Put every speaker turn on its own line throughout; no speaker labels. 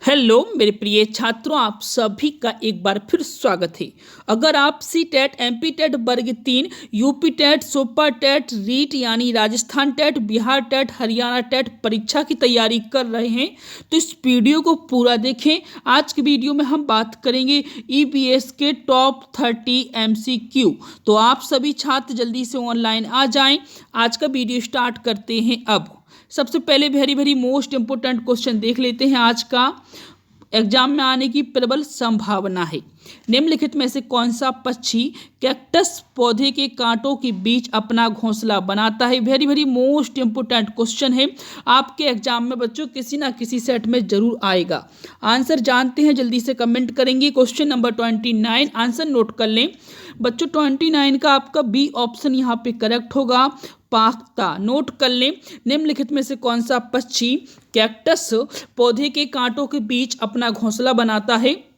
Hello मेरे प्रिय छात्रों, आप सभी का एक बार फिर स्वागत है। अगर आप सी टेट, एमपी टेट वर्ग 3, UP TET, super TET, REET यानी Rajasthan TET, Bihar TET, Haryana TET परीक्षा की तैयारी कर रहे हैं तो इस वीडियो को पूरा देखें। आज की वीडियो में हम बात करेंगे ईबीएस के टॉप 30 एमसीक्यू। तो आप सभी छात्र जल्दी से ऑनलाइन आ जाएं। आज का वीडियो स्टार्ट करते हैं। अब सबसे पहले very very most important question देख लेते हैं। आज का एग्जाम में आने की प्रबल संभावना है। निम्नलिखित में से कौन सा पक्षी कैक्टस पौधे के कांटों के बीच अपना घोंसला बनाता है? Very very most important question है। आपके एग्जाम में बच्चों किसी ना किसी सेट में जरूर आएगा। आंसर जानते हैं, जल्दी से कमेंट करेंगे। क्वेश्चन नंबर 29, आंसर नोट कर लें बच्चों। 29 का आपका बी ऑप्शन यहाँ पे करेक्ट होगा, पाख्ता। नोट कर लें, निम्नलिखित में से कौन सा पक्षी कैक्टस पौधे के कांटों के बीच अपना घोंसला बनाता है?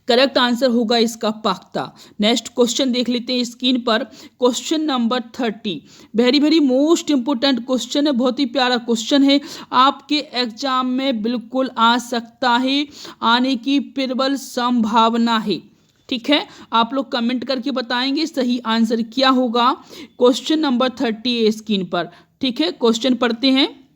करेक्ट आंसर होगा इसका पाख्ता। नेक्स्ट क्वेश्चन देख लेते हैं स्क्रीन पर। Question number 30 very very most important question है, बहुत ही प्यारा क्वेश्चन है, आपके एग्जाम में बिल्कुल आ सकता है, आने की प्रबल संभावना है। ठीक है, आप लोग कमेंट करके बताएंगे सही आंसर क्या होगा। क्वेश्चन नंबर 30 है स्क्रीन पर। ठीक है, क्वेश्चन पढ़ते हैं।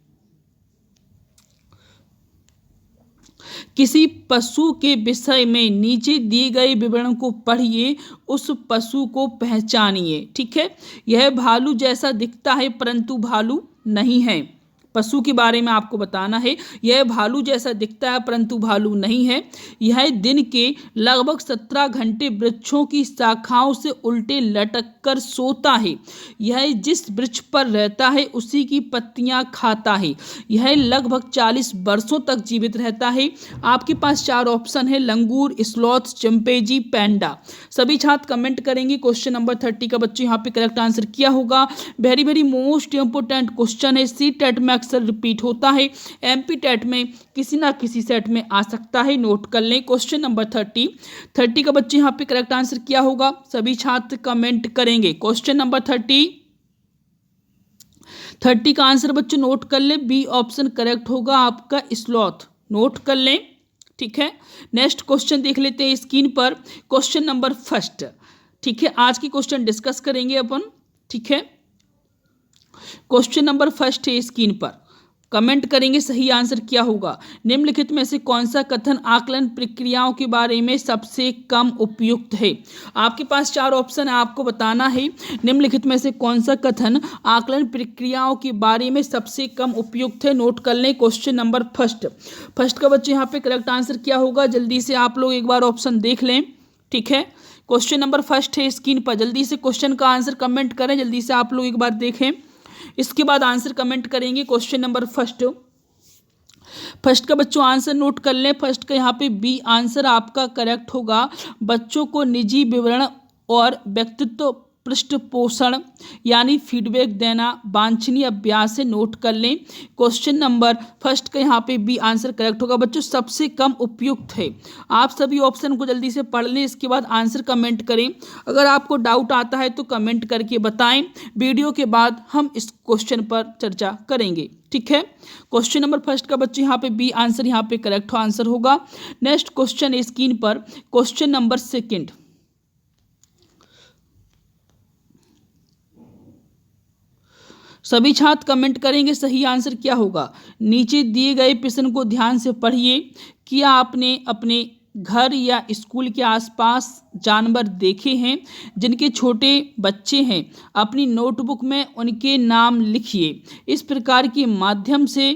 किसी पशु के विषय में नीचे दिए गए विवरण को पढ़िए, उस पशु को पहचानिए। ठीक है, यह भालू जैसा दिखता है परंतु भालू नहीं है। पशु के बारे में आपको बताना है। यह भालू जैसा दिखता है परंतु भालू नहीं है। यह दिन के लगभग 17 घंटे वृक्षों की शाखाओं से उल्टे लटक कर सोता है। यह जिस वृक्ष पर रहता है उसी की पत्तियां खाता है। यह लगभग 40 वर्षों तक जीवित रहता है। आपके पास 4 ऑप्शन है, लंगूर, स्लॉथ, चिंपैंजी, पैंडा। सभी छात्र कमेंट करेंगे। क्वेश्चन नंबर 30 का बच्चे यहाँ पे करेक्ट आंसर क्या होगा? Very very most important question है। सी टेट में अक्सर रिपीट होता है, एमपी टेट में किसी ना किसी सेट में आ सकता है। नोट कर लें क्वेश्चन नंबर 30 का बच्चे यहाँ पे करेक्ट आंसर क्या होगा? सभी छात्र कमेंट करेंगे। क्वेश्चन नंबर 30 का आंसर बच्चों नोट कर लें, बी ऑप्शन करेक्ट होगा आपका, स्लॉथ। नोट कर लें। ठीक है, नेक्स्ट क्वेश्चन देख लेते हैं स्क्रीन पर। Question number 1। ठीक है, आज की क्वेश्चन डिस्कस करेंगे अपन। ठीक है, क्वेश्चन नंबर 1 है स्क्रीन पर। कमेंट करेंगे सही आंसर क्या होगा। निम्नलिखित में से कौन सा कथन आकलन प्रक्रियाओं के बारे में सबसे कम उपयुक्त है? आपके पास 4 ऑप्शन है, आपको बताना है निम्नलिखित में से कौन सा कथन आकलन प्रक्रियाओं के बारे में सबसे कम उपयुक्त है। नोट कर लें क्वेश्चन नंबर 1 का बच्चे यहाँ पे करेक्ट आंसर क्या होगा? जल्दी से आप लोग एक बार ऑप्शन देख लें। ठीक है, क्वेश्चन नंबर 1 है स्क्रीन पर। जल्दी से क्वेश्चन का आंसर कमेंट करें, जल्दी से आप लोग एक बार देखें, इसके बाद आंसर कमेंट करेंगे। क्वेश्चन नंबर 1 का बच्चों आंसर नोट कर लें। 1 का यहाँ पे बी आंसर आपका करेक्ट होगा। बच्चों को निजी विवरण और व्यक्तित्व पृष्ठपोषण यानी फीडबैक देना वांछनीय अभ्यास है। नोट कर लें। क्वेश्चन नंबर 1 का यहाँ पे बी आंसर करेक्ट होगा बच्चों, सबसे कम उपयुक्त है। आप सभी ऑप्शन को जल्दी से पढ़ लें, इसके बाद आंसर कमेंट करें। अगर आपको डाउट आता है तो कमेंट करके बताएं। वीडियो के बाद हम इस क्वेश्चन पर चर्चा करेंगे। ठीक है, क्वेश्चन नंबर 1 का बच्चे यहाँ पे बी आंसर यहाँ पे करेक्ट आंसर होगा। नेक्स्ट क्वेश्चन स्क्रीन पर। Question number 2। सभी छात्र कमेंट करेंगे सही आंसर क्या होगा। नीचे दिए गए प्रश्न को ध्यान से पढ़िए। क्या आपने अपने घर या स्कूल के आसपास जानवर देखे हैं जिनके छोटे बच्चे हैं? अपनी नोटबुक में उनके नाम लिखिए। इस प्रकार के माध्यम से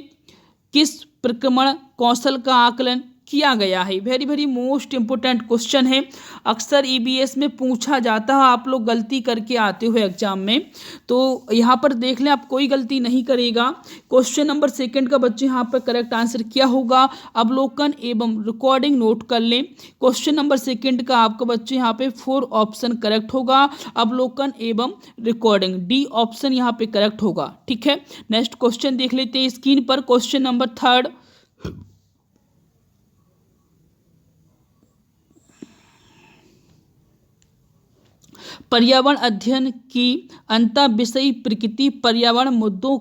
किस प्रक्रमण कौशल का आकलन किया गया है? Very very most important question है, अक्सर ईबीएस में पूछा जाता है। आप लोग गलती करके आते हो एग्जाम में, तो यहाँ पर देख लें, आप कोई गलती नहीं करेगा। क्वेश्चन नंबर 2 का बच्चे यहाँ पर करेक्ट आंसर क्या होगा? अवलोकन एवं रिकॉर्डिंग। नोट कर लें। क्वेश्चन नंबर 2 का आपका बच्चे यहाँ पे 4 ऑप्शन करेक्ट होगा, अवलोकन एवं रिकॉर्डिंग। डी ऑप्शन यहाँ पे करेक्ट होगा। ठीक है, नेक्स्ट क्वेश्चन देख लेते हैं स्क्रीन पर। Question number 3। पर्यावरण अध्ययन की अंतःविषयी प्रकृति पर्यावरण मुद्दों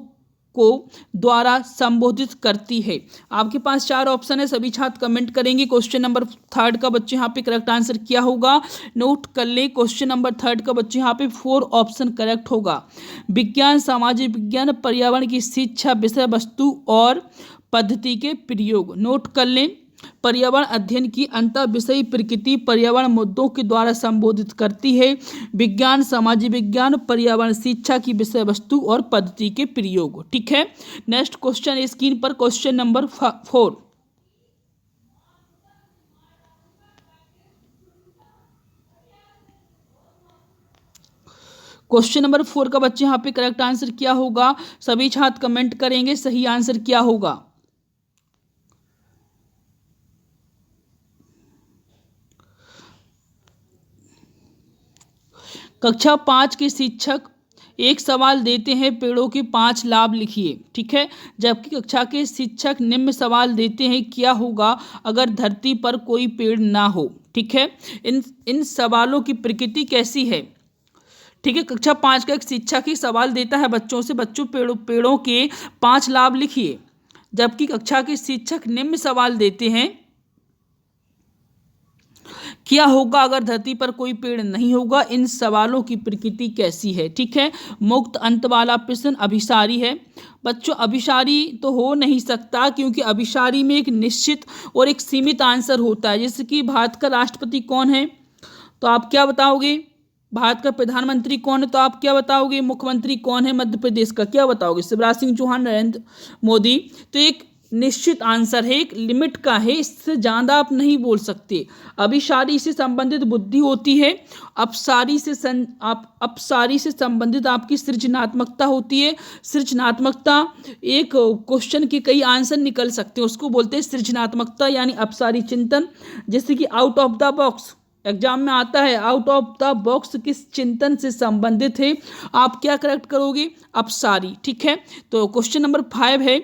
को द्वारा संबोधित करती है। आपके पास 4 ऑप्शन है, सभी छात्र कमेंट करेंगे। क्वेश्चन नंबर 3 का बच्चे यहाँ पे करेक्ट आंसर क्या होगा, नोट कर ले। क्वेश्चन नंबर 3 का बच्चे यहाँ पे 4 ऑप्शन करेक्ट होगा। विज्ञान, सामाजिक विज्ञान, पर्यावरण की शिक्षा, विषय वस्तु और पद्धति के प्रयोग। नोट कर लें। पर्यावरण अध्ययन की अंतर विषयी प्रकृति पर्यावरण मुद्दों के द्वारा संबोधित करती है। विज्ञान, सामाजिक विज्ञान, पर्यावरण शिक्षा की विषय वस्तु और पद्धति के प्रयोग। ठीक है, नेक्स्ट क्वेश्चन स्क्रीन पर क्वेश्चन नंबर 4। क्वेश्चन नंबर 4 का बच्चे यहाँ पे करेक्ट आंसर क्या होगा, सभी छात्र कमेंट करेंगे सही आंसर क्या होगा। कक्षा 5 के शिक्षक एक सवाल देते हैं, पेड़ों के 5 लाभ लिखिए। ठीक है, जबकि कक्षा के शिक्षक निम्न सवाल देते हैं, क्या होगा अगर धरती पर कोई पेड़ ना हो। ठीक है, इन सवालों की प्रकृति कैसी है। ठीक है, कक्षा 5 का एक शिक्षक ही सवाल देता है बच्चों से, बच्चों पेड़ों के 5 लाभ लिखिए, जबकि कक्षा के शिक्षक निम्न सवाल देते हैं, क्या होगा अगर धरती पर कोई पेड़ नहीं होगा। इन सवालों की प्रकृति कैसी है। ठीक है, मुक्त अंत वाला प्रश्न अभिसारी है। बच्चों अभिसारी तो हो नहीं सकता, क्योंकि अभिसारी में एक निश्चित और एक सीमित आंसर होता है। जैसे कि भारत का राष्ट्रपति कौन है, तो आप क्या बताओगे। भारत का प्रधानमंत्री कौन है, तो आप क्या बताओगे। मुख्यमंत्री कौन है मध्य प्रदेश का, क्या बताओगे। शिवराज सिंह चौहान, नरेंद्र मोदी। तो एक निश्चित आंसर है, एक लिमिट का है, इससे ज़्यादा आप नहीं बोल सकते। अभिसारी से संबंधित बुद्धि होती है, अपसारी से संबंधित आपकी सृजनात्मकता होती है। सृजनात्मकता एक क्वेश्चन के कई आंसर निकल सकते हैं, उसको बोलते हैं सृजनात्मकता यानी अपसारी चिंतन। जैसे कि out of the box exam में आता है, आउट ऑफ द बॉक्स किस चिंतन से संबंधित है, आप क्या करेक्ट करोगे, अपसारी। ठीक है, तो क्वेश्चन नंबर 5 है,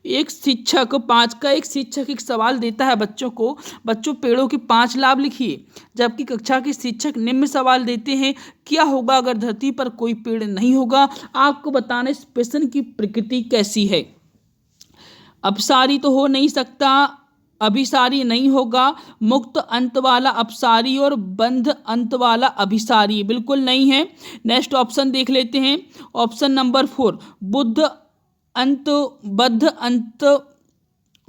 एक शिक्षक 5 का एक शिक्षक एक सवाल देता है बच्चों को, बच्चों पेड़ों के 5 लाभ लिखिए, जबकि कक्षा के शिक्षक निम्न सवाल देते हैं, क्या होगा अगर धरती पर कोई पेड़ नहीं होगा। आपको बताना इस प्रश्न की प्रकृति कैसी है। अपसारी तो हो नहीं सकता, अभिसारी नहीं होगा, मुक्त अंत वाला अपसारी और बंध अंत वाला अभिसारी बिल्कुल नहीं है। नेक्स्ट ऑप्शन देख लेते हैं, ऑप्शन नंबर 4 बद्ध अंत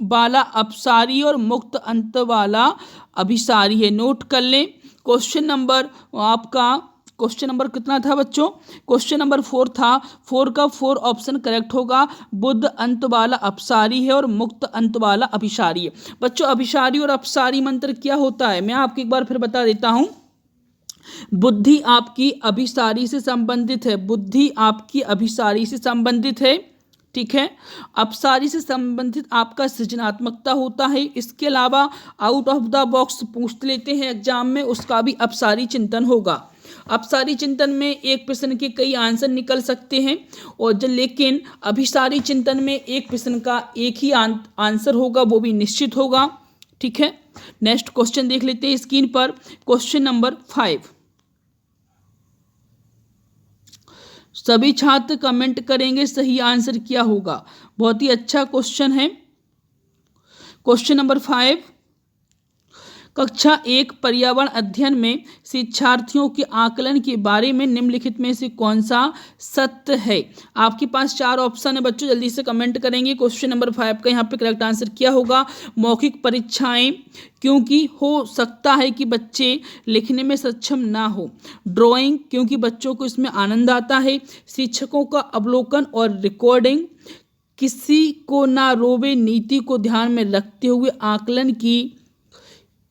वाला अपसारी और मुक्त अंत वाला अभिसारी है। नोट कर लें। क्वेश्चन नंबर आपका क्वेश्चन नंबर कितना था बच्चों, क्वेश्चन नंबर 4 था। 4 का 4 ऑप्शन करेक्ट होगा, बुद्ध अंत वाला अपसारी है और मुक्त अंत वाला अभिसारी है। बच्चों अभिसारी और अपसारी मंत्र क्या होता है, मैं आपको एक बार फिर बता देता हूँ। बुद्धि आपकी अभिसारी से संबंधित है, बुद्धि आपकी अभिसारी से संबंधित है। ठीक है, अपसारी से संबंधित आपका सृजनात्मकता होता है। इसके अलावा आउट ऑफ द बॉक्स पूछ लेते हैं एग्जाम में, उसका भी अपसारी चिंतन होगा। अपसारी चिंतन में एक प्रश्न के कई आंसर निकल सकते हैं, और लेकिन अभिसारी चिंतन में एक प्रश्न का एक ही आंसर होगा, वो भी निश्चित होगा। ठीक है, नेक्स्ट क्वेश्चन देख लेते हैं स्क्रीन पर, क्वेश्चन नंबर 5। सभी छात्र कमेंट करेंगे सही आंसर क्या होगा। बहुत ही अच्छा क्वेश्चन है। क्वेश्चन नंबर 5, कक्षा 1 पर्यावरण अध्ययन में शिक्षार्थियों के आकलन के बारे में निम्नलिखित में से कौन सा सत्य है। आपके पास 4 ऑप्शन है बच्चों, जल्दी से कमेंट करेंगे। क्वेश्चन नंबर 5 का यहाँ पे करेक्ट आंसर क्या होगा, मौखिक परीक्षाएं, क्योंकि हो सकता है कि बच्चे लिखने में सक्षम ना हो। ड्राइंग, क्योंकि बच्चों को इसमें आनंद आता है। शिक्षकों का अवलोकन और रिकॉर्डिंग, किसी को ना रोवे नीति को ध्यान में रखते हुए आकलन की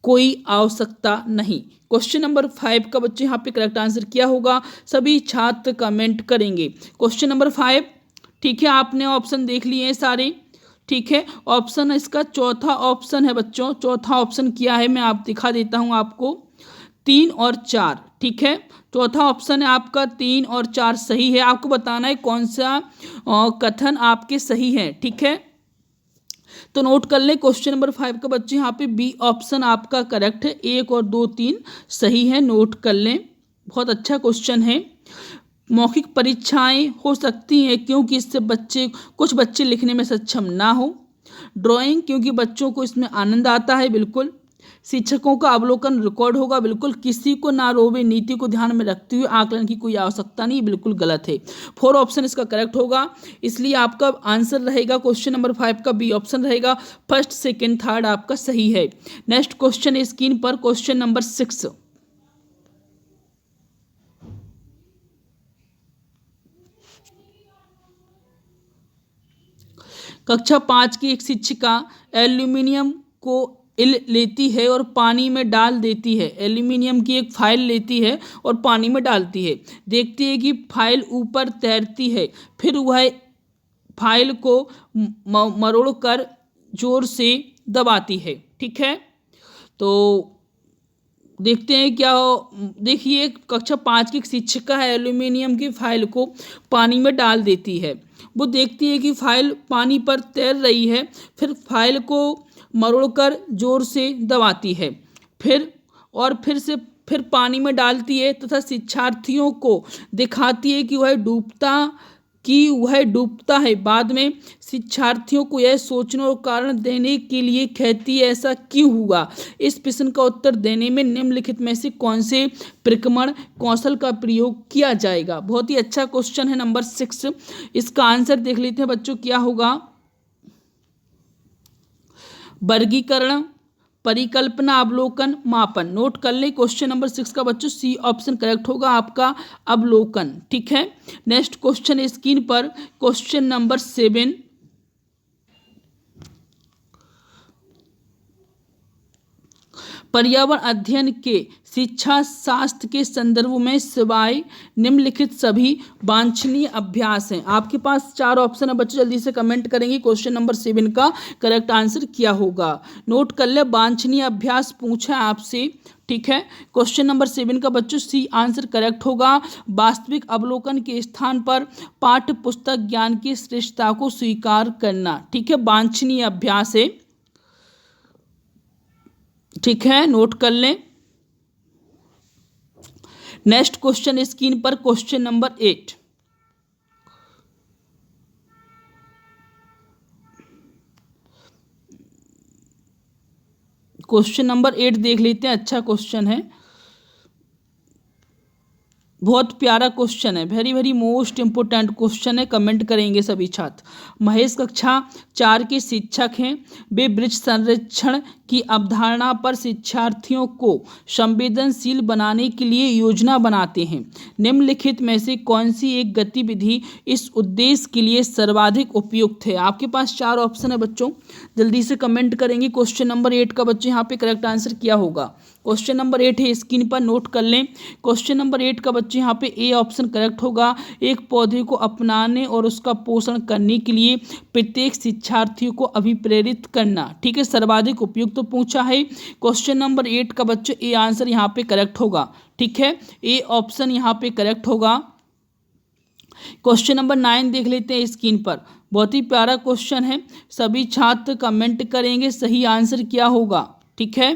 कोई आवश्यकता नहीं। क्वेश्चन नंबर 5 का बच्चे यहाँ पे करेक्ट आंसर क्या होगा, सभी छात्र कमेंट करेंगे। क्वेश्चन नंबर 5, ठीक है, आपने ऑप्शन देख लिए हैं सारे। ठीक है, ऑप्शन इसका चौथा ऑप्शन है बच्चों। चौथा ऑप्शन क्या है मैं आप दिखा देता हूँ आपको, 3 और 4। ठीक है, चौथा ऑप्शन है आपका 3 और 4 सही है। आपको बताना है कौन सा कथन आपके सही है। ठीक है, तो नोट कर लें। क्वेश्चन नंबर 5 का बच्चे यहाँ पे बी ऑप्शन आपका करेक्ट है, 1 और 2 3 सही है। नोट कर लें, बहुत अच्छा क्वेश्चन है। मौखिक परीक्षाएं हो सकती हैं क्योंकि इससे कुछ बच्चे लिखने में सक्षम ना हो। ड्राइंग क्योंकि बच्चों को इसमें आनंद आता है, बिल्कुल। शिक्षकों का अवलोकन रिकॉर्ड होगा, बिल्कुल। किसी को ना रोवे नीति को ध्यान में रखते हुए आकलन की कोई आवश्यकता नहीं, बिल्कुल गलत है। 4 ऑप्शन इसका करेक्ट होगा, इसलिए आपका आंसर रहेगा क्वेश्चन नंबर 5 का बी ऑप्शन रहेगा। फर्स्ट, सेकेंड, थर्ड आपका सही है। नेक्स्ट क्वेश्चन स्क्रीन पर क्वेश्चन नंबर 6। कक्षा 5 की एक शिक्षिका एल्यूमिनियम को लेती है और पानी में डाल देती है। एल्यूमिनियम की एक फाइल लेती है और पानी में डालती है। देखती है कि फाइल ऊपर तैरती है। फिर वह फाइल को मरोड़ कर जोर से दबाती है। ठीक है, तो देखते हैं क्या हो। देखिए, कक्षा 5 की शिक्षिका है, एल्यूमिनियम की फाइल को पानी में डाल देती है। वो देखती है कि फाइल पानी पर तैर रही है। फिर फाइल को मरोड़कर जोर से दबाती है। फिर पानी में डालती है तथा शिक्षार्थियों को दिखाती है कि वह डूबता है। बाद में शिक्षार्थियों को यह सोचने और कारण देने के लिए कहती है, ऐसा क्यों हुआ। इस प्रश्न का उत्तर देने में निम्नलिखित में से कौन से प्रक्रमण कौशल का प्रयोग किया जाएगा। बहुत ही अच्छा क्वेश्चन है नंबर 6। इसका आंसर देख लेते हैं बच्चों, क्या होगा। वर्गीकरण, परिकल्पना, अवलोकन, मापन। नोट कर ले, क्वेश्चन नंबर 6 का बच्चों सी ऑप्शन करेक्ट होगा आपका, अवलोकन। ठीक है, नेक्स्ट क्वेश्चन स्क्रीन पर क्वेश्चन नंबर 7। पर्यावरण अध्ययन के शिक्षा शास्त्र के संदर्भ में सिवाय निम्नलिखित सभी वांछनीय अभ्यास हैं। आपके पास 4 ऑप्शन है बच्चों, जल्दी से कमेंट करेंगे क्वेश्चन नंबर 7 का करेक्ट आंसर क्या होगा। नोट कर ले, वांछनीय अभ्यास पूछा आपसे। ठीक है, क्वेश्चन नंबर 7 का बच्चों सी आंसर करेक्ट होगा। वास्तविक अवलोकन के स्थान पर पाठ्य पुस्तक ज्ञान की श्रेष्ठता को स्वीकार करना। ठीक है, वांछनीय अभ्यास है। ठीक है, नोट कर लें। नेक्स्ट क्वेश्चन स्क्रीन पर क्वेश्चन नंबर 8। क्वेश्चन नंबर 8 देख लेते हैं, अच्छा क्वेश्चन है, बहुत प्यारा क्वेश्चन है, very very most important question है। कमेंट करेंगे सभी छात्र। महेश कक्षा 4 के शिक्षक हैं। वे वृक्ष संरक्षण की अवधारणा पर शिक्षार्थियों को संवेदनशील बनाने के लिए योजना बनाते हैं। निम्नलिखित में से कौन सी एक गतिविधि इस उद्देश्य के लिए सर्वाधिक उपयुक्त है। आपके पास 4 ऑप्शन है बच्चों, जल्दी से कमेंट करेंगे। क्वेश्चन नंबर 8 का बच्चों यहाँ पे करेक्ट आंसर क्या होगा। क्वेश्चन नंबर 8 है, स्क्रीन पर नोट कर लें। क्वेश्चन नंबर 8 का बच्चे यहाँ पे ए ऑप्शन करेक्ट होगा। एक पौधे को अपनाने और उसका पोषण करने के लिए प्रत्येक शिक्षार्थी को अभिप्रेरित करना। ठीक है, सर्वाधिक उपयुक्त तो पूछा है। क्वेश्चन नंबर 8 का बच्चों ए आंसर यहाँ पे करेक्ट होगा। ठीक है, ए ऑप्शन यहाँ पे करेक्ट होगा। क्वेश्चन नंबर 9 देख लेते हैं स्क्रीन पर, बहुत ही प्यारा क्वेश्चन है। सभी छात्र कमेंट करेंगे सही आंसर क्या होगा। ठीक है,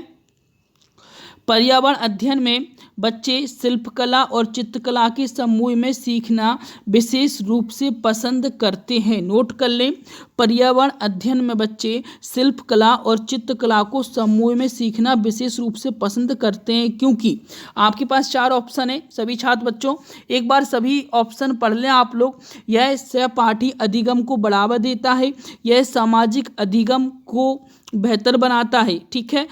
पर्यावरण अध्ययन में बच्चे शिल्पकला और चित्रकला के समूह में सीखना विशेष रूप से पसंद करते हैं। नोट कर लें, पर्यावरण अध्ययन में बच्चे शिल्पकला और चित्रकला को समूह में सीखना विशेष रूप से पसंद करते हैं क्योंकि आपके पास 4 ऑप्शन है। सभी छात्र बच्चों एक बार सभी ऑप्शन पढ़ लें आप लोग। यह सहपाठी अधिगम को बढ़ावा देता है, यह सामाजिक अधिगम को बेहतर बनाता है। ठीक है,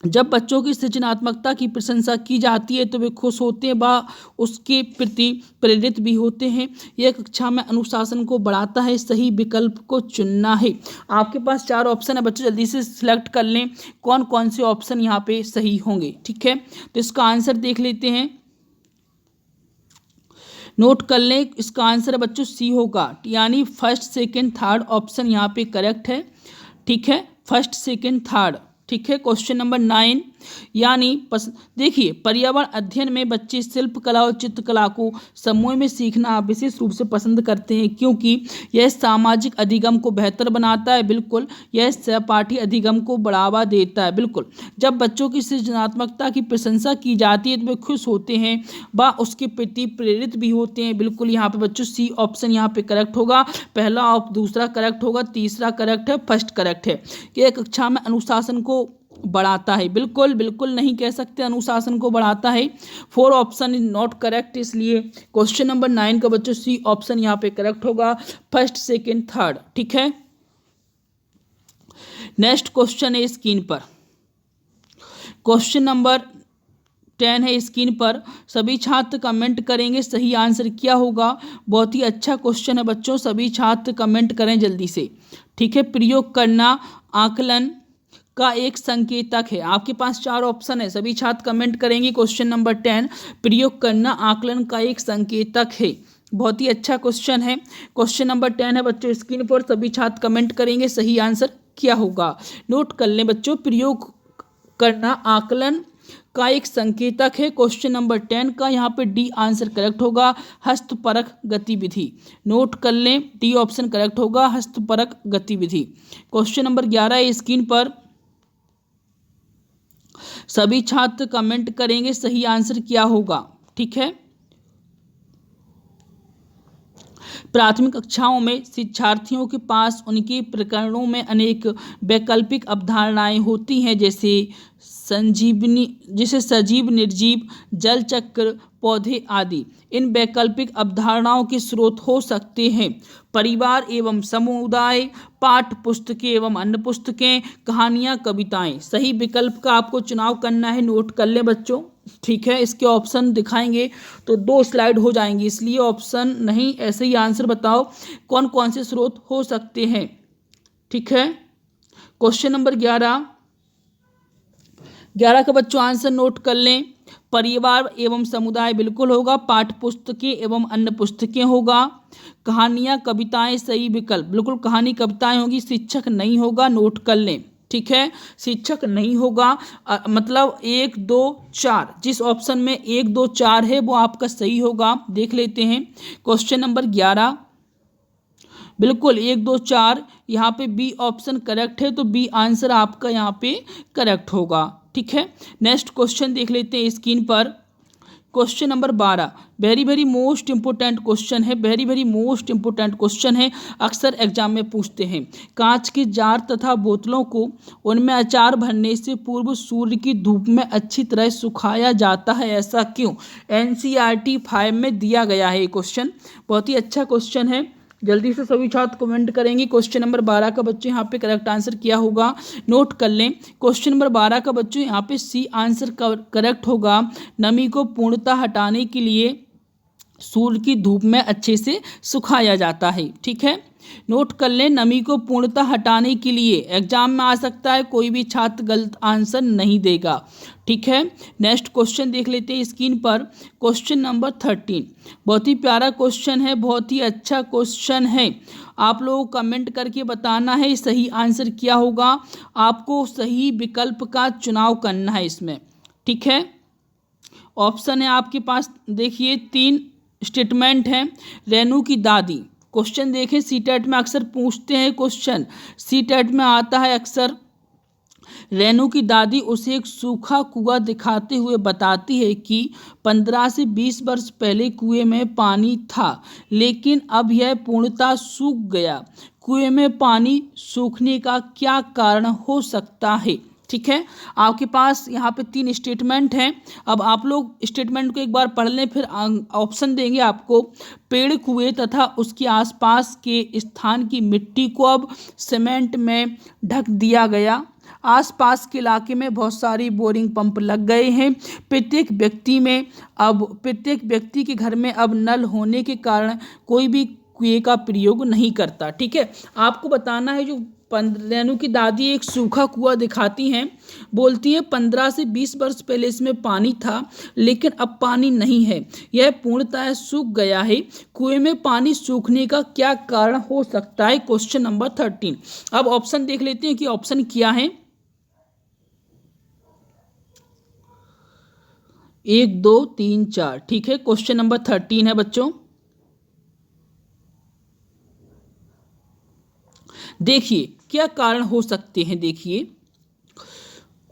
जब बच्चों की सृजनात्मकता की प्रशंसा की जाती है तो वे खुश होते हैं व उसके प्रति प्रेरित भी होते हैं। यह कक्षा में अनुशासन को बढ़ाता है। सही विकल्प को चुनना है। आपके पास 4 ऑप्शन है बच्चों, जल्दी से सिलेक्ट कर लें कौन कौन से ऑप्शन यहाँ पे सही होंगे। ठीक है, तो इसका आंसर देख लेते हैं, नोट कर लें। इसका आंसर है बच्चों सी होगा, यानी फर्स्ट सेकेंड थर्ड ऑप्शन यहाँ पे करेक्ट है। ठीक है, फर्स्ट सेकेंड थर्ड। ठीक है, क्वेश्चन नंबर 9 यानी देखिए, पर्यावरण अध्ययन में बच्चे शिल्पकला और चित्रकला को समूह में सीखना विशेष रूप से पसंद करते हैं, क्योंकि यह सामाजिक अधिगम को बेहतर बनाता है। बिल्कुल, यह सहपाठी अधिगम को बढ़ावा देता है। बिल्कुल, जब बच्चों की सृजनात्मकता की प्रशंसा की जाती है तो वे खुश होते हैं, व उसके प्रति प्रेरित भी होते हैं। बिल्कुल, यहाँ पे बच्चों सी ऑप्शन यहाँ पे करेक्ट होगा, पहला और दूसरा करेक्ट होगा, तीसरा करेक्ट है, फर्स्ट करेक्ट है कि एक कक्षा में अनुशासन को बढ़ाता है। बिल्कुल बिल्कुल नहीं कह सकते अनुशासन को बढ़ाता है। 4 ऑप्शन इज नॉट करेक्ट, इसलिए क्वेश्चन नंबर 9 का बच्चों सी ऑप्शन यहाँ पे करेक्ट होगा, फर्स्ट, सेकंड, थर्ड। ठीक है, नेक्स्ट क्वेश्चन है स्क्रीन पर, क्वेश्चन नंबर 10 है स्क्रीन पर। सभी छात्र कमेंट करेंगे सही आंसर क्या होगा। बहुत ही अच्छा क्वेश्चन है बच्चों, सभी छात्र कमेंट करें जल्दी से। ठीक है, प्रयोग करना आकलन का एक संकेतक है। आपके पास 4 ऑप्शन है, सभी छात्र कमेंट करेंगे। क्वेश्चन नंबर 10, प्रयोग करना आकलन का एक संकेतक है। बहुत ही अच्छा क्वेश्चन है। क्वेश्चन नंबर 10 है बच्चों स्क्रीन पर, सभी छात्र कमेंट करेंगे सही आंसर क्या होगा। नोट कर लें बच्चों, प्रयोग करना आकलन का एक संकेतक है। क्वेश्चन नंबर 10 का यहाँ पे डी आंसर करेक्ट होगा, हस्तपरक गतिविधि। नोट कर लें, डी ऑप्शन करेक्ट होगा, हस्तपरक गतिविधि। क्वेश्चन नंबर 11 है स्क्रीन पर, सभी छात्र कमेंट करेंगे सही आंसर क्या होगा। ठीक है, प्राथमिक कक्षाओं में शिक्षार्थियों के पास उनके प्रकरणों में अनेक वैकल्पिक अवधारणाएं होती हैं, जैसे सजीव, निर्जीव, जल चक्र, पौधे आदि। इन वैकल्पिक अवधारणाओं के स्रोत हो सकते हैं परिवार एवं समुदाय, पाठ्य पुस्तकें एवं अन्य पुस्तकें, कहानियाँ, कविताएं। सही विकल्प का आपको चुनाव करना है, नोट कर लें बच्चों। ठीक है, इसके ऑप्शन दिखाएंगे तो 2 स्लाइड हो जाएंगी, इसलिए ऑप्शन नहीं, ऐसे ही आंसर बताओ कौन कौन से स्रोत हो सकते हैं। ठीक है, क्वेश्चन नंबर 11 का बच्चों आंसर नोट कर लें। परिवार एवं समुदाय बिल्कुल होगा, पाठ्य पुस्तकें एवं अन्य पुस्तकें होगा, कहानियाँ, कविताएं सही विकल्प, बिल्कुल कहानी कविताएं होगी, शिक्षक नहीं होगा, नोट कर लें। ठीक है, शिक्षक नहीं होगा, मतलब 1 2 4, जिस ऑप्शन में 1 2 4 है वो आपका सही होगा। देख लेते हैं क्वेश्चन नंबर 11, बिल्कुल 1 2 4 यहाँ पे बी ऑप्शन करेक्ट है, तो बी आंसर आपका यहाँ पे करेक्ट होगा। ठीक है, नेक्स्ट क्वेश्चन देख लेते हैं स्क्रीन पर, question number 12, very most important question है, वेरी मोस्ट इंपोर्टेंट क्वेश्चन है, अक्सर एग्जाम में पूछते हैं। कांच के जार तथा बोतलों को उनमें अचार भरने से पूर्व सूर्य की धूप में अच्छी तरह सुखाया जाता है, ऐसा क्यों। NCERT 5 में दिया गया है ये क्वेश्चन, बहुत ही अच्छा क्वेश्चन है। जल्दी से सभी छात्र कमेंट करेंगे क्वेश्चन नंबर 12 का बच्चों यहाँ पे करेक्ट आंसर क्या होगा, नोट कर लें। क्वेश्चन नंबर 12 का बच्चों यहाँ पे सी आंसर करेक्ट होगा, नमी को पूर्णतः हटाने के लिए सूर्य की धूप में अच्छे से सुखाया जाता है। ठीक है, नोट कर लें, नमी को पूर्णतः हटाने के लिए। एग्जाम में आ सकता है, कोई भी छात्र गलत आंसर नहीं देगा। ठीक है, नेक्स्ट क्वेश्चन देख लेते हैं स्क्रीन पर, क्वेश्चन नंबर 13, बहुत ही प्यारा क्वेश्चन है, बहुत ही अच्छा क्वेश्चन है। आप लोगों को कमेंट करके बताना है सही आंसर क्या होगा, आपको सही विकल्प का चुनाव करना है इसमें। ठीक है, ऑप्शन है आपके पास, देखिए 3 स्टेटमेंट हैं। रेणु की दादी, क्वेश्चन देखें, सीटेट में अक्सर पूछते हैं क्वेश्चन, सीटेट में आता है अक्सर। रेणु की दादी उसे एक सूखा कुआं दिखाते हुए बताती है कि 15 से 20 वर्ष पहले कुएं में पानी था, लेकिन अब यह पूर्णतः सूख गया। कुएं में पानी सूखने का क्या कारण हो सकता है। ठीक है, आपके पास यहाँ पे 3 स्टेटमेंट हैं। अब आप लोग स्टेटमेंट को एक बार पढ़ लें, फिर ऑप्शन देंगे आपको। पेड़, कुएं तथा उसके आसपास के स्थान की मिट्टी को अब सीमेंट में ढक दिया गया। आसपास के इलाके में बहुत सारी बोरिंग पंप लग गए हैं। प्रत्येक व्यक्ति के घर में अब नल होने के कारण कोई भी कुएं का प्रयोग नहीं करता। ठीक है, आपको बताना है, जो रेणु की दादी एक सूखा कुआं दिखाती हैं, बोलती हैं 15 से 20 वर्ष पहले इसमें पानी था, लेकिन अब पानी नहीं है, यह पूर्णतः सूख गया है। कुएं में पानी सूखने का क्या कारण हो सकता है, क्वेश्चन नंबर 13। अब ऑप्शन देख लेते हैं कि ऑप्शन क्या है। 1 2 3 4। ठीक है, क्वेश्चन नंबर 13 है बच्चों। देखिए क्या कारण हो सकते हैं। देखिए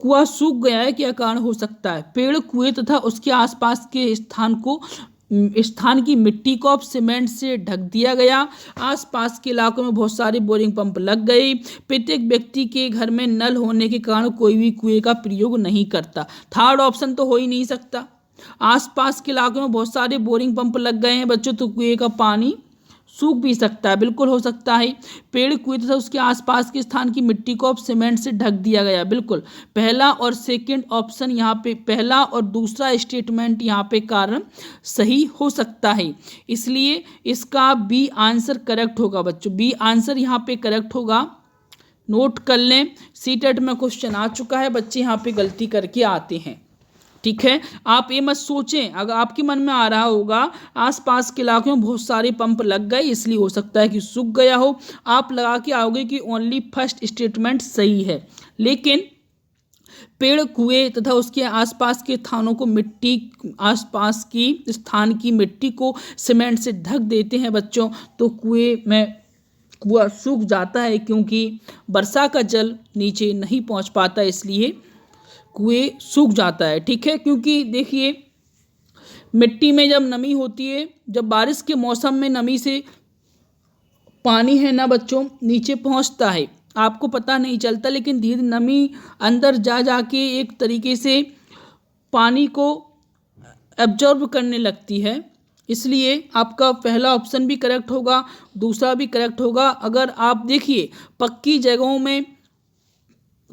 कुआं सूख गया है, क्या कारण हो सकता है। पेड़, कुएं तथा उसके आसपास के स्थान की मिट्टी को अब सीमेंट से ढक दिया गया। आसपास के इलाकों में बहुत सारे बोरिंग पंप लग गए। प्रत्येक व्यक्ति के घर में नल होने के कारण कोई भी कुएं का प्रयोग नहीं करता। थर्ड ऑप्शन तो हो ही नहीं सकता। आसपास के इलाकों में बहुत सारे बोरिंग पंप लग गए हैं बच्चों, तो कुएं का पानी सूख भी सकता है, बिल्कुल हो सकता है। पेड़, कुएं तथा उसके आसपास के स्थान की मिट्टी को अब सीमेंट से ढक दिया गया, बिल्कुल। पहला और सेकंड ऑप्शन यहाँ पे, पहला और दूसरा स्टेटमेंट यहाँ पे कारण सही हो सकता है, इसलिए इसका बी आंसर करेक्ट होगा बच्चों। बी आंसर यहाँ पे करेक्ट होगा, नोट कर लें। सीटेट में क्वेश्चन आ चुका है, बच्चे यहाँ पे गलती करके आते हैं। ठीक है, आप ये मत सोचें, अगर आपके मन में आ रहा होगा आसपास के इलाकों में बहुत सारे पंप लग गए इसलिए हो सकता है कि सूख गया हो, आप लगा के आओगे कि ओनली फर्स्ट स्टेटमेंट सही है। लेकिन पेड़, कुएं तथा उसके आसपास के स्थानों को मिट्टी, आसपास की स्थान की मिट्टी को सीमेंट से ढक देते हैं बच्चों, तो कुआं सूख जाता है, क्योंकि वर्षा का जल नीचे नहीं पहुंच पाता, इसलिए कुएं सूख जाता है। ठीक है, क्योंकि देखिए मिट्टी में जब नमी होती है, जब बारिश के मौसम में नमी से पानी है ना बच्चों नीचे पहुंचता है, आपको पता नहीं चलता, लेकिन धीरे नमी अंदर जा जाके एक तरीके से पानी को एब्जॉर्ब करने लगती है, इसलिए आपका पहला ऑप्शन भी करेक्ट होगा, दूसरा भी करेक्ट होगा। अगर आप देखिए पक्की जगहों में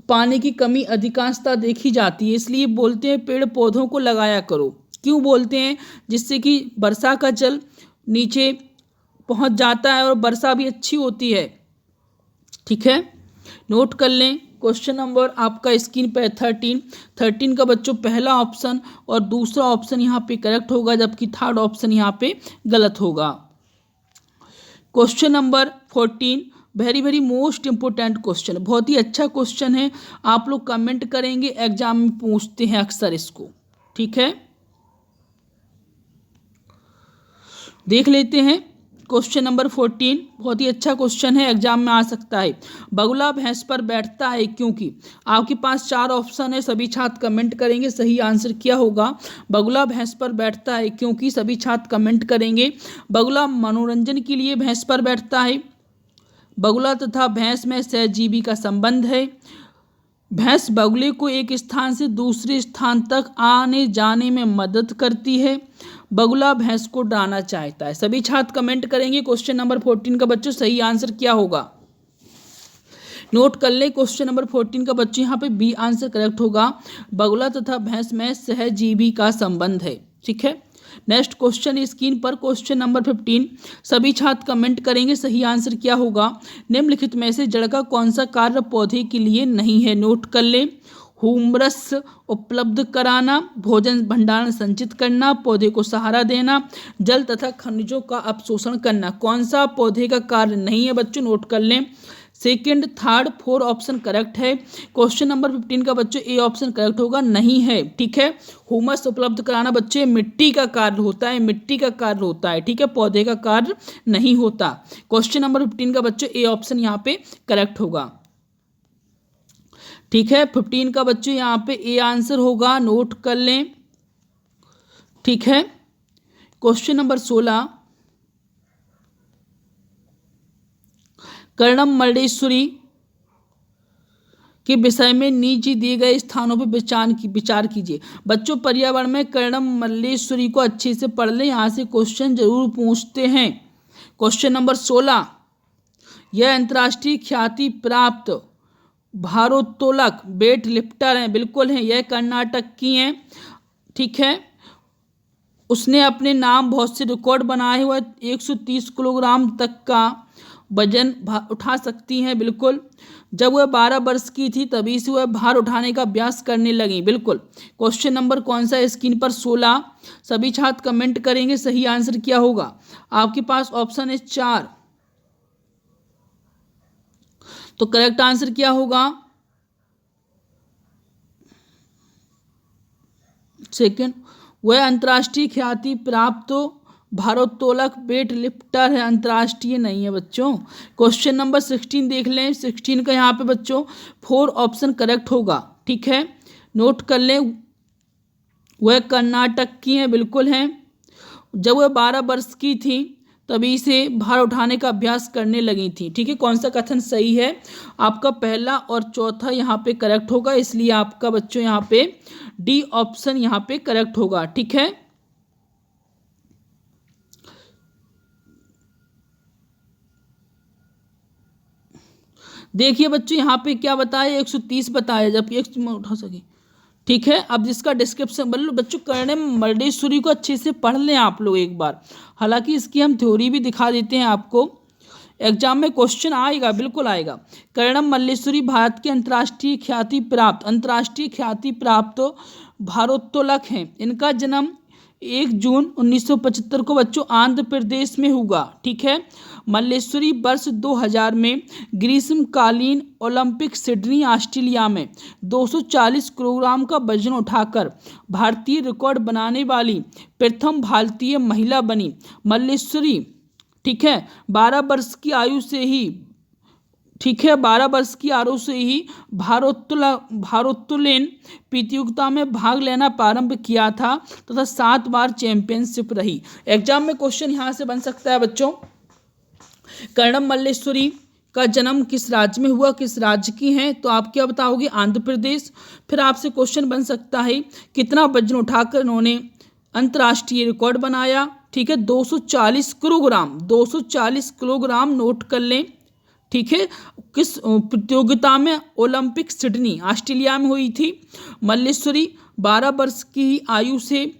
पानी की कमी अधिकांशतः देखी जाती है, इसलिए बोलते हैं पेड़ पौधों को लगाया करो। क्यों बोलते हैं, जिससे कि वर्षा का जल नीचे पहुंच जाता है और वर्षा भी अच्छी होती है। ठीक है, नोट कर लें। क्वेश्चन नंबर आपका स्क्रीन पर 13 का बच्चों पहला ऑप्शन और दूसरा ऑप्शन यहाँ पे करेक्ट होगा, जबकि थर्ड ऑप्शन यहाँ पे गलत होगा। Question number 14 very very most important question, बहुत ही अच्छा क्वेश्चन है, आप लोग कमेंट करेंगे, एग्जाम में पूछते हैं अक्सर इसको। ठीक है, देख लेते हैं क्वेश्चन नंबर 14, बहुत ही अच्छा क्वेश्चन है, एग्जाम में आ सकता है। बगुला भैंस पर बैठता है क्योंकि, आपके पास 4 ऑप्शन है, सभी छात्र कमेंट करेंगे सही आंसर क्या होगा। बगुला भैंस पर बैठता है क्योंकि, सभी छात्र कमेंट करेंगे। बगुला मनोरंजन के लिए भैंस पर बैठता है। बगुला तथा भैंस में सहजीवी का संबंध है। भैंस बगुले को एक स्थान से दूसरे स्थान तक आने जाने में मदद करती है। बगुला भैंस को डराना चाहता है। सभी छात्र कमेंट करेंगे क्वेश्चन नंबर 14 का बच्चों सही आंसर क्या होगा। नोट कर ले, क्वेश्चन नंबर 14 का बच्चों यहाँ पे बी आंसर करेक्ट होगा, बगुला तथा भैंस में सहजीवी का संबंध है। ठीक है, नेक्स्ट क्वेश्चन स्क्रीन पर क्वेश्चन नंबर 15, सभी छात्र कमेंट करेंगे सही आंसर क्या होगा। निम्नलिखित में से जड़ का कौन सा कार्य पौधे के लिए नहीं है। नोट कर ले, ह्यूमरस उपलब्ध कराना, भोजन भंडारण संचित करना, पौधे को सहारा देना, जल तथा खनिजों का अवशोषण करना, कौन सा पौधे का कार्य नहीं है बच्चों। नोट कर लें, सेकंड, थर्ड, 4 ऑप्शन करेक्ट है। क्वेश्चन नंबर 15 का बच्चों ए ऑप्शन करेक्ट होगा, नहीं है। ठीक है, ह्यूमस उपलब्ध कराना बच्चे मिट्टी का कार्य होता है, मिट्टी का कार्य होता है। ठीक है, पौधे का कार्य नहीं होता। क्वेश्चन नंबर 15 का बच्चों ए ऑप्शन यहाँ पे करेक्ट होगा। ठीक है, 15 का बच्चों यहाँ पे ए आंसर होगा, नोट कर लें। ठीक है, क्वेश्चन नंबर 16, कर्णम मल्लेश्वरी के विषय में नीचे दिए गए स्थानों पर विचार कीजिए। बच्चों पर्यावरण में कर्णम मल्लेश्वरी को अच्छे से पढ़ लें, यहाँ से क्वेश्चन जरूर पूछते हैं। क्वेश्चन नंबर 16, यह अंतर्राष्ट्रीय ख्याति प्राप्त भारोत्तोलक वेट लिफ्टर हैं, बिल्कुल हैं, यह कर्नाटक की हैं। ठीक है, उसने अपने नाम बहुत से रिकॉर्ड बनाए हुए, 130 किलोग्राम तक का वजन उठा सकती हैं, बिल्कुल। जब वह 12 वर्ष की थी तभी से वह भार उठाने का अभ्यास करने लगी, बिल्कुल। क्वेश्चन नंबर कौन सा स्क्रीन पर 16, सभी छात्र कमेंट करेंगे सही आंसर क्या होगा। आपके पास ऑप्शन है 4, तो करेक्ट आंसर क्या होगा। सेकंड, वह अंतर्राष्ट्रीय ख्याति प्राप्त भारोत्तोलक वेट लिफ्टर है, अंतर्राष्ट्रीय नहीं है बच्चों। क्वेश्चन नंबर 16 देख लें। 16 का यहाँ पे बच्चों 4 ऑप्शन करेक्ट होगा, ठीक है, नोट कर लें। वह कर्नाटक की हैं, बिल्कुल हैं। जब वह 12 वर्ष की थी तभी से भार उठाने का अभ्यास करने लगी थी, ठीक है। कौन सा कथन सही है? आपका पहला और चौथा यहाँ पे करेक्ट होगा, इसलिए आपका बच्चों यहाँ पे डी ऑप्शन यहाँ पे करेक्ट होगा, ठीक है। देखिए बच्चों यहाँ पे क्या बताया, 130 बताया, जबकि 100 में उठा सके, ठीक है। अब जिसका डिस्क्रिप्शन बच्चों कर्णम मल्लेश्वरी को अच्छे से पढ़ लें आप लोग एक बार। हालांकि इसकी हम थ्योरी भी दिखा देते हैं आपको, एग्जाम में क्वेश्चन आएगा, बिल्कुल आएगा। कर्णम मल्लेश्वरी भारत के अंतर्राष्ट्रीय ख्याति प्राप्त भारोत्तोलक हैं। इनका जन्म 1 जून 1975 को बच्चों आंध्र प्रदेश में हुआ, ठीक है। मल्लेश्वरी वर्ष 2000 में ग्रीष्मकालीन ओलंपिक सिडनी ऑस्ट्रेलिया में 240 किलोग्राम का वजन उठाकर भारतीय रिकॉर्ड बनाने वाली प्रथम भारतीय महिला बनी। मल्लेश्वरी, ठीक है, 12 वर्ष की आयु से ही, ठीक है, 12 वर्ष की आयु से ही भारोत्तोलन प्रतियोगिता में भाग लेना प्रारंभ किया था तथा 7 बार चैंपियनशिप रही। एग्जाम में क्वेश्चन यहाँ से बन सकता है बच्चों, कर्णम मल्लेश्वरी का जन्म किस राज्य में हुआ, किस राज्य की हैं, तो आप क्या बताओगे? आंध्र प्रदेश। फिर आपसे क्वेश्चन बन सकता है कितना वजन उठाकर इन्होंने अंतर्राष्ट्रीय रिकॉर्ड बनाया, ठीक है, 240 किलोग्राम, 240 किलोग्राम नोट कर लें, ठीक है। किस प्रतियोगिता में? ओलंपिक सिडनी ऑस्ट्रेलिया में हुई थी। मल्लेश्वरी 12 वर्ष की आयु से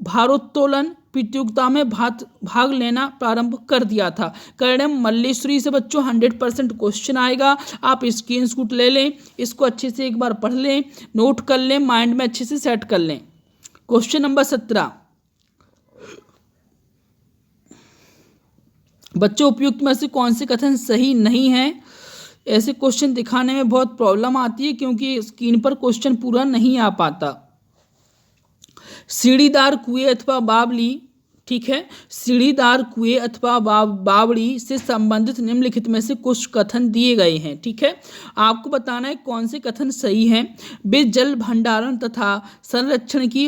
भारोत्तोलन प्रतियोगिता में भाग लेना प्रारंभ कर दिया था। कर्णम मल्लेश्वरी से बच्चों 100% क्वेश्चन आएगा, आप स्क्रीनशॉट ले लें, इसको अच्छे से एक बार पढ़ लें, नोट कर लें, माइंड में अच्छे से सेट कर लें। क्वेश्चन नंबर 17 बच्चों, उपयुक्त में से कौन से कथन सही नहीं है? ऐसे क्वेश्चन दिखाने में बहुत प्रॉब्लम आती है क्योंकि स्क्रीन पर क्वेश्चन पूरा नहीं आ पाता। सीढ़ीदार कुएं अथवा बावली, ठीक है, सीढ़ीदार कुएं अथवा बावड़ी से संबंधित निम्नलिखित में से कुछ कथन दिए गए हैं, ठीक है। आपको बताना है कौन से कथन सही हैं। वे जल भंडारण तथा संरक्षण की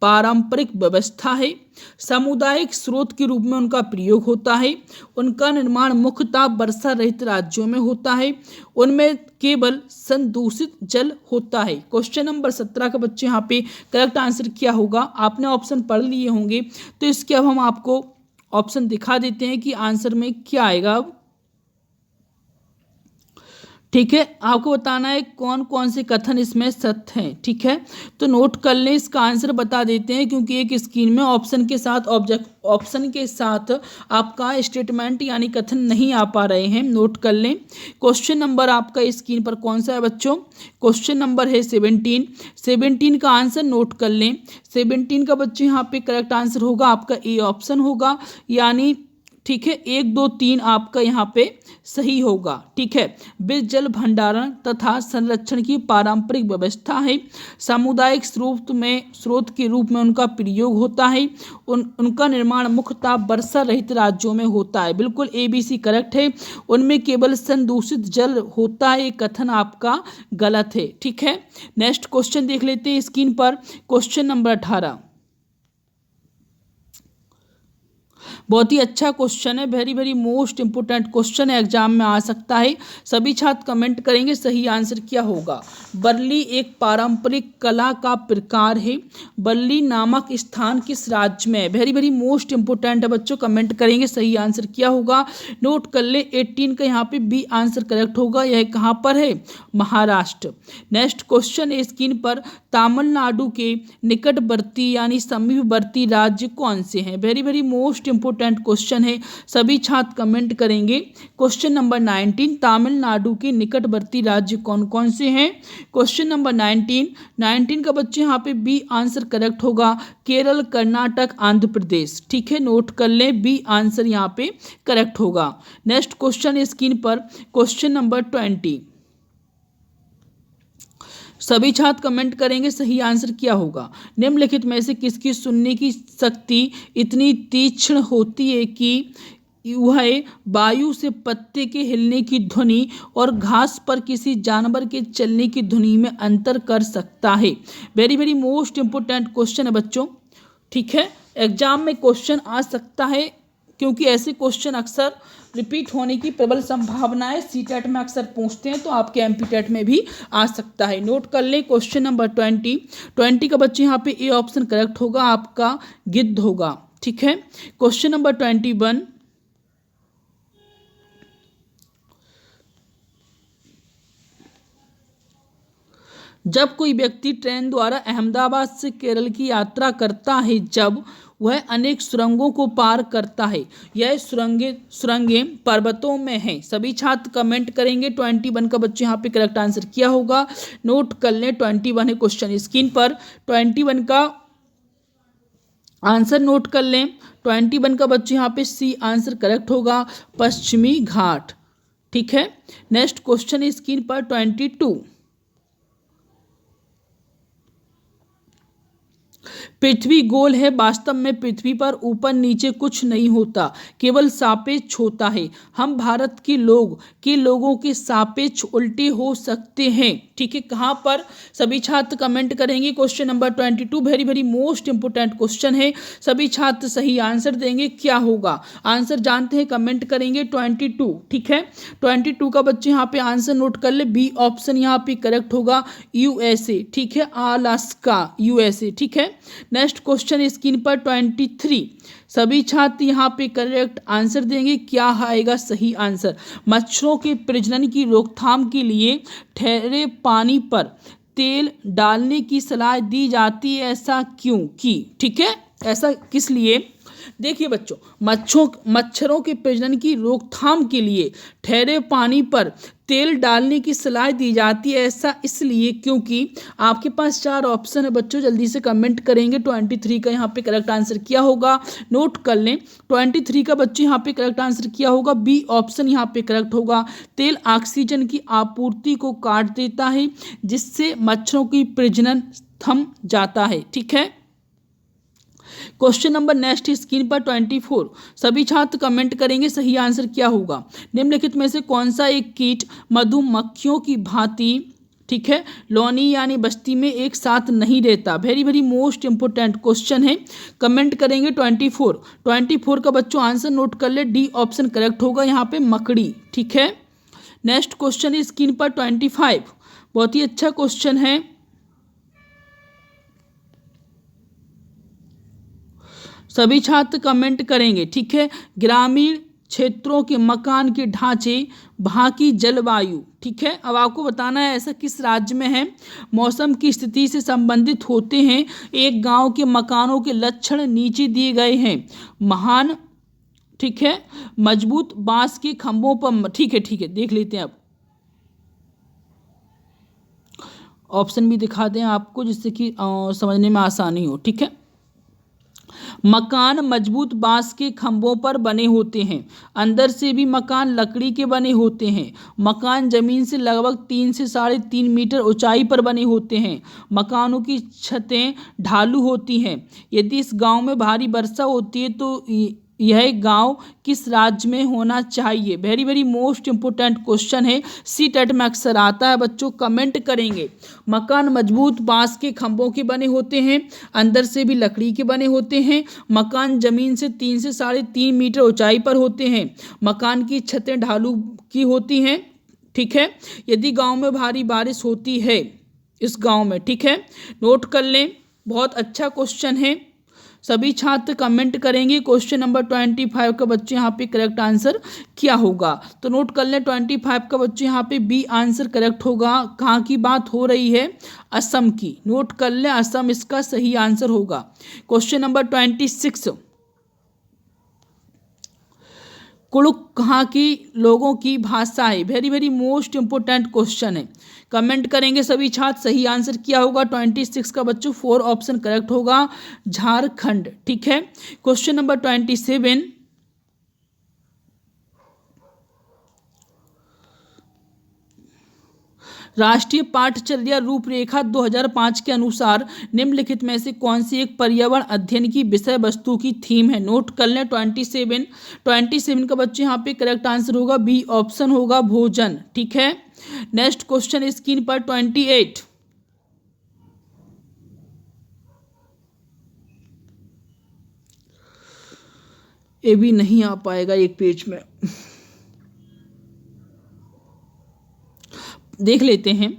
पारंपरिक व्यवस्था है। सामुदायिक स्रोत के रूप में उनका प्रयोग होता है। उनका निर्माण मुख्यतः वर्षा रहित राज्यों में होता है। उनमें केवल संदूषित जल होता है। क्वेश्चन नंबर 17 का बच्चे यहाँ पे करेक्ट आंसर क्या होगा? आपने ऑप्शन पढ़ लिए होंगे, तो इसके अब हम आपको ऑप्शन दिखा देते हैं कि आंसर में क्या आएगा। अब ठीक है, आपको बताना है कौन कौन से कथन इसमें सत्य हैं, ठीक है। तो नोट कर लें, इसका आंसर बता देते हैं क्योंकि एक स्क्रीन में ऑप्शन के साथ आपका स्टेटमेंट यानी कथन नहीं आ पा रहे हैं। नोट कर लें। क्वेश्चन नंबर आपका स्क्रीन पर कौन सा है बच्चों? क्वेश्चन नंबर है 17 का आंसर नोट कर लें। 17 का बच्चे यहाँ पे करेक्ट आंसर होगा आपका ए ऑप्शन होगा, यानी ठीक है 1, 2, 3 आपका यहाँ पे सही होगा, ठीक है। वे जल भंडारण तथा संरक्षण की पारंपरिक व्यवस्था है। सामुदायिक स्रोत के रूप में उनका प्रयोग होता है। उनका निर्माण मुख्यतः वर्षा रहित राज्यों में होता है। बिल्कुल ABC करेक्ट है। उनमें केवल संदूषित जल होता है, ये कथन आपका गलत है, ठीक है। नेक्स्ट क्वेश्चन देख लेते हैं स्क्रीन पर। क्वेश्चन नंबर 18 बहुत ही अच्छा क्वेश्चन है, वेरी मोस्ट इंपोर्टेंट क्वेश्चन है, एग्जाम में आ सकता है। सभी छात्र कमेंट करेंगे सही आंसर क्या होगा। बरली एक पारंपरिक कला का प्रकार है। बरली नामक स्थान किस राज्य में है? वेरी मोस्ट इंपोर्टेंट है बच्चों, कमेंट करेंगे सही आंसर क्या होगा। नोट कर ले 18 का यहाँ पे बी आंसर करेक्ट होगा। यह कहाँ पर है? महाराष्ट्र। नेक्स्ट क्वेश्चन है स्क्रीन पर। तमिलनाडु के निकटवर्ती यानी समीपवर्ती राज्य कौन से हैं? वेरी मोस्ट इंपोर्टेंट क्वेश्चन है, सभी छात्र कमेंट करेंगे। क्वेश्चन नंबर 19 तमिलनाडु के निकटवर्ती राज्य कौन कौन से हैं? क्वेश्चन नंबर 19 का बच्चे यहाँ पे बी आंसर करेक्ट होगा। केरल, कर्नाटक, आंध्र प्रदेश, ठीक है। नोट कर लें, बी आंसर यहाँ पे करेक्ट होगा। नेक्स्ट क्वेश्चन स्क्रीन पर क्वेश्चन नंबर 20। सभी छात्र कमेंट करेंगे सही आंसर क्या होगा। निम्नलिखित में से किसकी सुनने की शक्ति इतनी तीक्ष्ण होती है कि वह वायु से पत्ते के हिलने की ध्वनि और घास पर किसी जानवर के चलने की ध्वनि में अंतर कर सकता है। Very very most important question है बच्चों, ठीक है। एग्जाम में क्वेश्चन आ सकता है क्योंकि ऐसे क्वेश्चन अक्सर रिपीट होने की प्रबल संभावना है। सीटेट में अक्सर पूछते हैं तो आपके एमपीटेट में भी आ सकता है। नोट कर लें क्वेश्चन नंबर 20 का बच्चे यहाँ पे ए ऑप्शन करेक्ट होगा, आपका गिद्ध होगा, ठीक है। क्वेश्चन नंबर 21, जब कोई व्यक्ति ट्रेन द्वारा अहमदाबाद से केरल की यात्रा करता है, जब वह अनेक सुरंगों को पार करता है, यह सुरंगें पर्वतों में हैं। सभी छात्र कमेंट करेंगे 21 का बच्चे यहाँ पे करेक्ट आंसर क्या होगा। नोट कर लें 21 है क्वेश्चन स्क्रीन पर। 21 का आंसर नोट कर लें। 21 का बच्चे यहाँ पे सी आंसर करेक्ट होगा, पश्चिमी घाट, ठीक है। नेक्स्ट क्वेश्चन स्क्रीन पर 22, पृथ्वी गोल है, वास्तव में पृथ्वी पर ऊपर नीचे कुछ नहीं होता, केवल सापेक्ष होता है। हम भारत के लोगों के सापेक्ष उल्टे हो सकते हैं, ठीक है। कहाँ पर? सभी छात्र कमेंट करेंगे question number 22। Very very most important question है, सभी छात्र सही आंसर देंगे, क्या होगा आंसर जानते हैं, कमेंट करेंगे 22, ठीक है। 22 का बच्चे यहाँ पे आंसर नोट कर ले, बी ऑप्शन यहाँ पे करेक्ट होगा, यूएसए, ठीक है, अलास्का यूएसए, ठीक है। नेक्स्ट क्वेश्चन स्क्रीन पर 23, सभी छात्र यहाँ पे करेक्ट आंसर देंगे, क्या आएगा सही आंसर। मच्छरों के प्रजनन की रोकथाम के लिए ठहरे पानी पर तेल डालने की सलाह दी जाती है, ऐसा क्यों की, ठीक है, ऐसा किस लिए। देखिए बच्चों, मच्छरों के प्रजनन की रोकथाम के लिए ठहरे पानी पर तेल डालने की सलाह दी जाती है, ऐसा इसलिए क्योंकि आपके पास 4 ऑप्शन है बच्चों, जल्दी से कमेंट करेंगे 23 का यहाँ पे करेक्ट आंसर क्या होगा। नोट कर लें 23 का बच्चे यहाँ पे करेक्ट आंसर क्या होगा, बी ऑप्शन यहाँ पे करेक्ट होगा। तेल ऑक्सीजन की आपूर्ति को काट देता है, जिससे मच्छरों की प्रजनन थम जाता है, ठीक है। क्वेश्चन नंबर नेक्स्ट स्क्रीन पर 24, सभी छात्र कमेंट करेंगे सही आंसर क्या होगा। निम्नलिखित में से कौन सा एक कीट मधुमक्खियों की भांति, ठीक है, लॉनी यानी बस्ती में एक साथ नहीं रहता। Very very most important question है, कमेंट करेंगे 24 का बच्चों आंसर नोट कर ले, डी ऑप्शन करेक्ट होगा यहाँ पे, मकड़ी, ठीक है। नेक्स्ट क्वेश्चन स्क्रीन पर 25, बहुत ही अच्छा क्वेश्चन है, सभी छात्र कमेंट करेंगे, ठीक है। ग्रामीण क्षेत्रों के मकान के ढांचे, वहाँ की जलवायु, ठीक है, अब आपको बताना है ऐसा किस राज्य में है। मौसम की स्थिति से संबंधित होते हैं। एक गांव के मकानों के लक्षण नीचे दिए गए हैं। महान, ठीक है, मजबूत बांस के खंभों पर, ठीक है, देख लेते हैं अब। ऑप्शन भी दिखा दें आपको जिससे कि समझने में आसानी हो, ठीक है। मकान मजबूत बांस के खंभों पर बने होते हैं। अंदर से भी मकान लकड़ी के बने होते हैं। मकान जमीन से लगभग 3 से 3.5 मीटर ऊंचाई पर बने होते हैं। मकानों की छतें ढालू होती हैं। यदि इस गांव में भारी वर्षा होती है तो यह गांव किस राज्य में होना चाहिए। Very very most important question है, सी टेट में अक्सर आता है बच्चों, कमेंट करेंगे। मकान मजबूत बांस के खंभों के बने होते हैं, अंदर से भी लकड़ी के बने होते हैं। मकान जमीन से 3 से 3.5 मीटर ऊंचाई पर होते हैं। मकान की छतें ढालू की होती हैं, ठीक है। यदि गाँव में भारी बारिश होती है इस गाँव में, ठीक है, नोट कर लें, बहुत अच्छा क्वेश्चन है। सभी छात्र कमेंट करेंगे क्वेश्चन नंबर 25 का बच्चे यहाँ पे करेक्ट आंसर क्या होगा। तो नोट कर लें 25 का बच्चे यहाँ पे बी आंसर करेक्ट होगा। कहाँ की बात हो रही है, असम की, नोट कर लें, असम इसका सही आंसर होगा। क्वेश्चन नंबर 26, कुड़ुक कहाँ की लोगों की भाषा है। Very very most important question है, कमेंट करेंगे सभी छात्र, सही आंसर क्या होगा। 26 का बच्चों 4 ऑप्शन करेक्ट होगा, झारखंड, ठीक है। क्वेश्चन नंबर 27, राष्ट्रीय पाठचर्या रूपरेखा 2005 के अनुसार निम्नलिखित में से कौन सी एक पर्यावरण अध्ययन की विषय वस्तु की थीम है? नोट कर लें 27 का बच्चे यहाँ पे करेक्ट आंसर होगा बी ऑप्शन होगा भोजन। ठीक है, नेक्स्ट क्वेश्चन स्क्रीन पर 28। ये भी नहीं आ पाएगा एक पेज में, देख लेते हैं।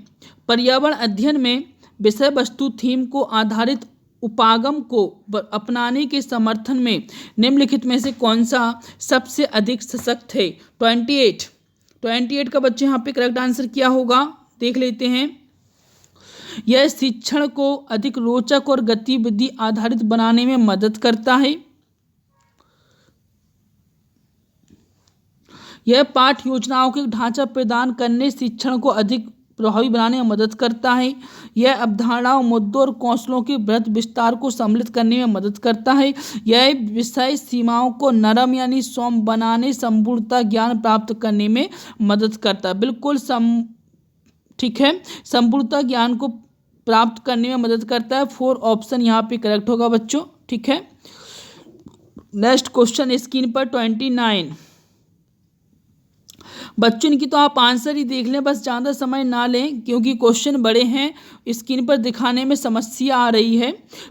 पर्यावरण अध्ययन में विषय वस्तु थीम को आधारित उपागम को अपनाने के समर्थन में निम्नलिखित में से कौन सा सबसे अधिक सशक्त है? 28 का बच्चे यहाँ पे करेक्ट आंसर क्या होगा देख लेते हैं। यह शिक्षण को अधिक रोचक और गतिविधि आधारित बनाने में मदद करता है। यह पाठ योजनाओं के ढांचा प्रदान करने शिक्षण को अधिक प्रभावी बनाने में मदद करता है। यह अवधारणाओं, मुद्दों और कौशलों के वृहद विस्तार को सम्मिलित करने में मदद करता है। यह विषय सीमाओं को नरम यानी सौम्य बनाने, संपूर्णता ज्ञान प्राप्त करने में मदद करता है। बिल्कुल ठीक है, संपूर्णता ज्ञान को प्राप्त करने में मदद करता है। 4 ऑप्शन यहाँ पे करेक्ट होगा बच्चों। ठीक है, नेक्स्ट क्वेश्चन स्क्रीन पर 29। बच्चों इनकी तो आप आंसर ही देख लें, बस ज़्यादा समय ना लें क्योंकि क्वेश्चन बड़े हैं, स्क्रीन पर दिखाने में समस्या आ रही है।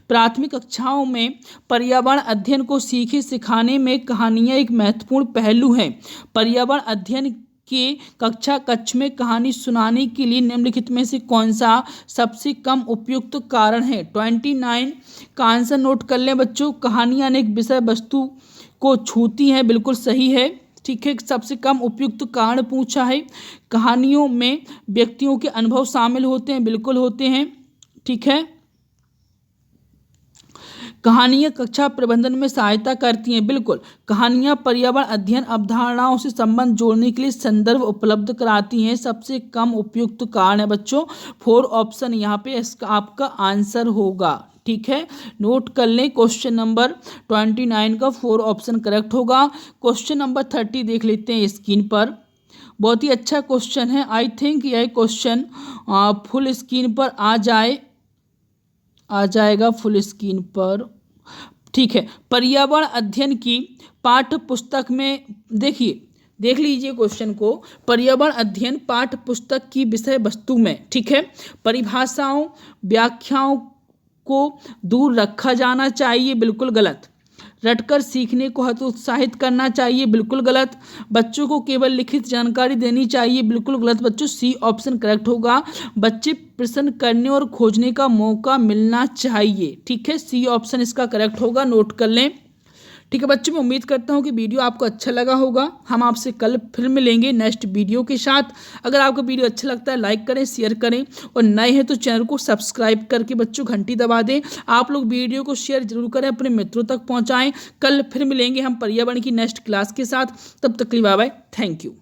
प्राथमिक कक्षाओं में पर्यावरण अध्ययन को सीखे सिखाने में कहानियाँ एक महत्वपूर्ण पहलू है। पर्यावरण अध्ययन के कक्ष में कहानी सुनाने के लिए निम्नलिखित में से कौन सा सबसे कम उपयुक्त कारण है? 29 का आंसर नोट कर लें बच्चों। कहानियाँ अनेक विषय वस्तु को छूती हैं, बिल्कुल सही है। ठीक है, सबसे कम उपयुक्त कारण पूछा है। कहानियों में व्यक्तियों के अनुभव शामिल होते हैं, बिल्कुल होते हैं। ठीक है, कहानियाँ कक्षा प्रबंधन में सहायता करती हैं, बिल्कुल। कहानियाँ पर्यावरण अध्ययन अवधारणाओं से संबंध जोड़ने के लिए संदर्भ उपलब्ध कराती हैं, सबसे कम उपयुक्त कारण है बच्चों। 4 ऑप्शन यहाँ पे इसका आपका आंसर होगा। ठीक है, नोट कर लें। क्वेश्चन नंबर 29 का 4 ऑप्शन करेक्ट होगा। क्वेश्चन नंबर 30 देख लेते हैं स्क्रीन पर। बहुत ही अच्छा क्वेश्चन है। आई थिंक यह क्वेश्चन फुल स्क्रीन पर आ जाएगा फुल स्क्रीन पर। ठीक है, पर्यावरण अध्ययन की पाठ्य पुस्तक में देख लीजिए क्वेश्चन को। पर्यावरण अध्ययन पाठ्य पुस्तक की विषय वस्तु में, ठीक है, परिभाषाओं व्याख्याओं को दूर रखा जाना चाहिए, बिल्कुल गलत। रटकर सीखने को हतोत्साहित करना चाहिए, बिल्कुल गलत। बच्चों को केवल लिखित जानकारी देनी चाहिए, बिल्कुल गलत बच्चों। सी ऑप्शन करेक्ट होगा। बच्चे प्रश्न करने और खोजने का मौका मिलना चाहिए। ठीक है, सी ऑप्शन इसका करेक्ट होगा, नोट कर लें। ठीक है बच्चों, मैं उम्मीद करता हूँ कि वीडियो आपको अच्छा लगा होगा। हम आपसे कल फिर मिलेंगे नेक्स्ट वीडियो के साथ। अगर आपको वीडियो अच्छा लगता है लाइक करें, शेयर करें और नए हैं तो चैनल को सब्सक्राइब करके बच्चों घंटी दबा दें। आप लोग वीडियो को शेयर जरूर करें, अपने मित्रों तक पहुँचाएँ। कल फिर मिलेंगे हम पर्यावरण की नेक्स्ट क्लास के साथ। तब तक के लिए बाय बाय, थैंक यू।